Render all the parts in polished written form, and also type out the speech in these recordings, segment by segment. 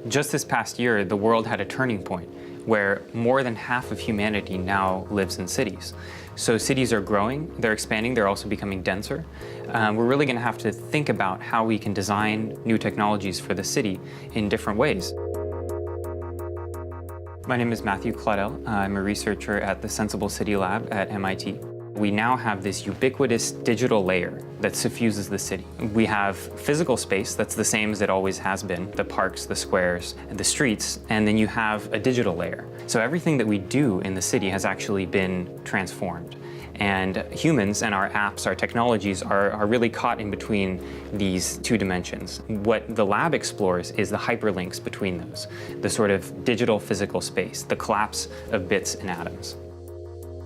Just this past year, the world had a turning point where more than half of humanity now lives in cities. So cities are growing, they're expanding, they're also becoming denser. We're really going to have to think about how we can design new technologies for the city in different ways. My name is Matthew Claudel. I'm a researcher at the Sensible City Lab at MIT. We now have this ubiquitous digital layer that suffuses the city. We have physical space that's the same as it always has been, the parks, the squares, and the streets, and then you have a digital layer. So everything that we do in the city has actually been transformed. And humans and our apps, our technologies are really caught in between these two dimensions. What the lab explores is the hyperlinks between those, the sort of digital physical space, the collapse of bits and atoms.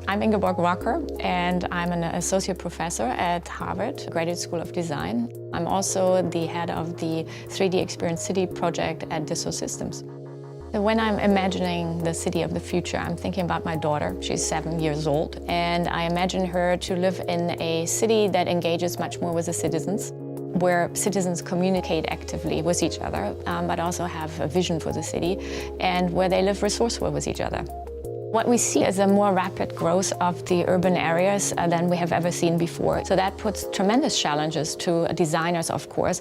I'm Ingerborg Walker, and I'm an associate professor at Harvard Graduate School of Design. I'm also the head of the 3D Experience City project at Dassault Systems. When I'm imagining the city of the future, I'm thinking about my daughter. She's 7 years old, and I imagine her to live in a city that engages much more with the citizens, where citizens communicate actively with each other, but also have a vision for the city, and where they live resourceful with each other. What we see is a more rapid growth of the urban areas than we have ever seen before. So that puts tremendous challenges to designers, of course,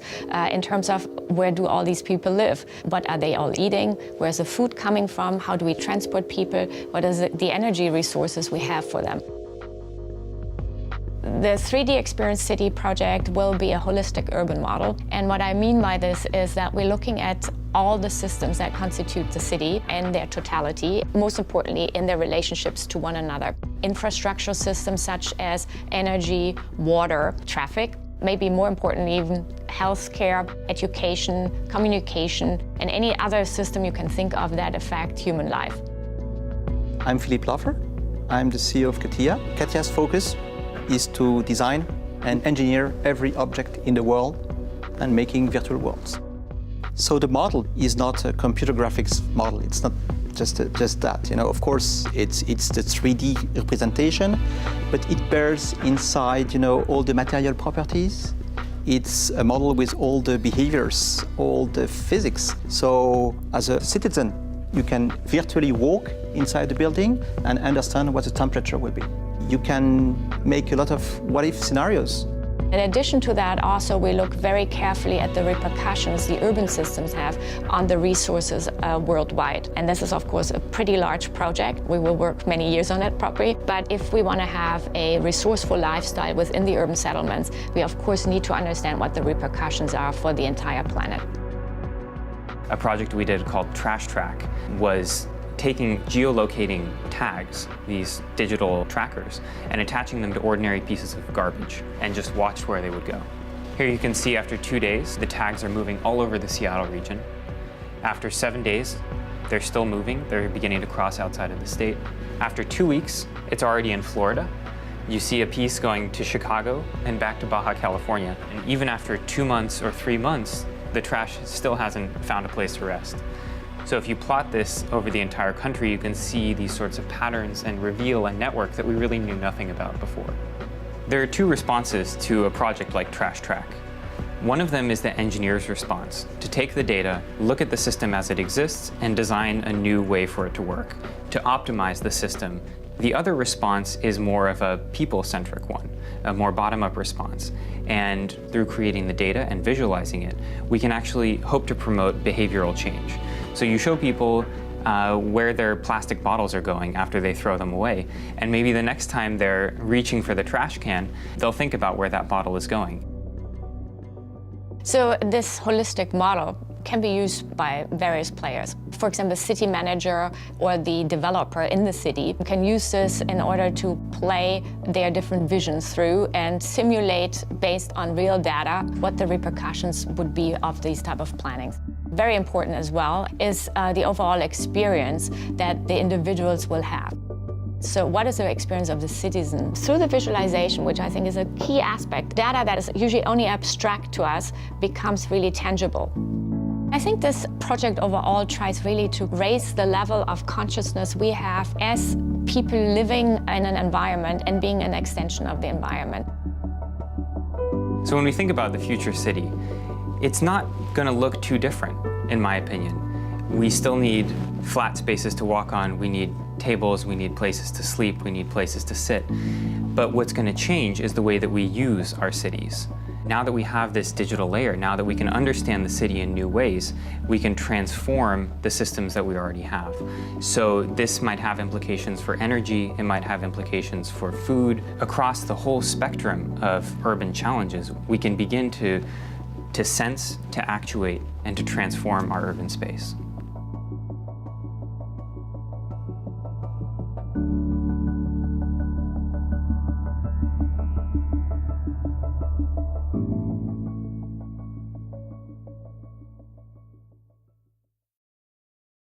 in terms of where do all these people live? What are they all eating? Where's the food coming from? How do we transport people? What is the energy resources we have for them? The 3D Experience City project will be a holistic urban model. And what I mean by this is that we're looking at all the systems that constitute the city and their totality, most importantly in their relationships to one another. Infrastructural systems such as energy, water, traffic, maybe more importantly even healthcare, education, communication, and any other system you can think of that affect human life. I'm Philippe Laffer. I'm the CEO of CATIA. CATIA's focus is to design and engineer every object in the world and making virtual worlds. So the model is not a computer graphics model. It's not just that. Of course, it's the 3D representation, but it bears inside, all the material properties. It's a model with all the behaviors, all the physics. So as a citizen, you can virtually walk inside the building and understand what the temperature will be. You can make a lot of what-if scenarios. In addition to that, also we look very carefully at the repercussions the urban systems have on the resources worldwide. And this is, of course, a pretty large project. We will work many years on it probably. But if we want to have a resourceful lifestyle within the urban settlements, we of course need to understand what the repercussions are for the entire planet. A project we did called Trash Track was taking geolocating tags, these digital trackers, and attaching them to ordinary pieces of garbage, and just watched where they would go. Here you can see after 2 days, the tags are moving all over the Seattle region. After 7 days, they're still moving. They're beginning to cross outside of the state. After 2 weeks, it's already in Florida. You see a piece going to Chicago and back to Baja California. And even after 2 months or 3 months, the trash still hasn't found a place to rest. So if you plot this over the entire country, you can see these sorts of patterns and reveal a network that we really knew nothing about before. There are two responses to a project like Trash Track. One of them is the engineer's response, to take the data, look at the system as it exists, and design a new way for it to work, to optimize the system. The other response is more of a people-centric one, a more bottom-up response. And through creating the data and visualizing it, we can actually hope to promote behavioral change. So you show people where their plastic bottles are going after they throw them away. And maybe the next time they're reaching for the trash can, they'll think about where that bottle is going. So this holistic model can be used by various players. For example, the city manager or the developer in the city can use this in order to play their different visions through and simulate, based on real data, what the repercussions would be of these type of plannings. Very important as well is the overall experience that the individuals will have. So what is the experience of the citizen? Through the visualization, which I think is a key aspect, data that is usually only abstract to us becomes really tangible. I think this project overall tries really to raise the level of consciousness we have as people living in an environment and being an extension of the environment. So when we think about the future city, it's not going to look too different, in my opinion. We still need flat spaces to walk on, we need tables, we need places to sleep, we need places to sit. But what's going to change is the way that we use our cities. Now that we have this digital layer, now that we can understand the city in new ways, we can transform the systems that we already have. So this might have implications for energy, it might have implications for food. Across the whole spectrum of urban challenges, we can begin to sense, to actuate, and to transform our urban space.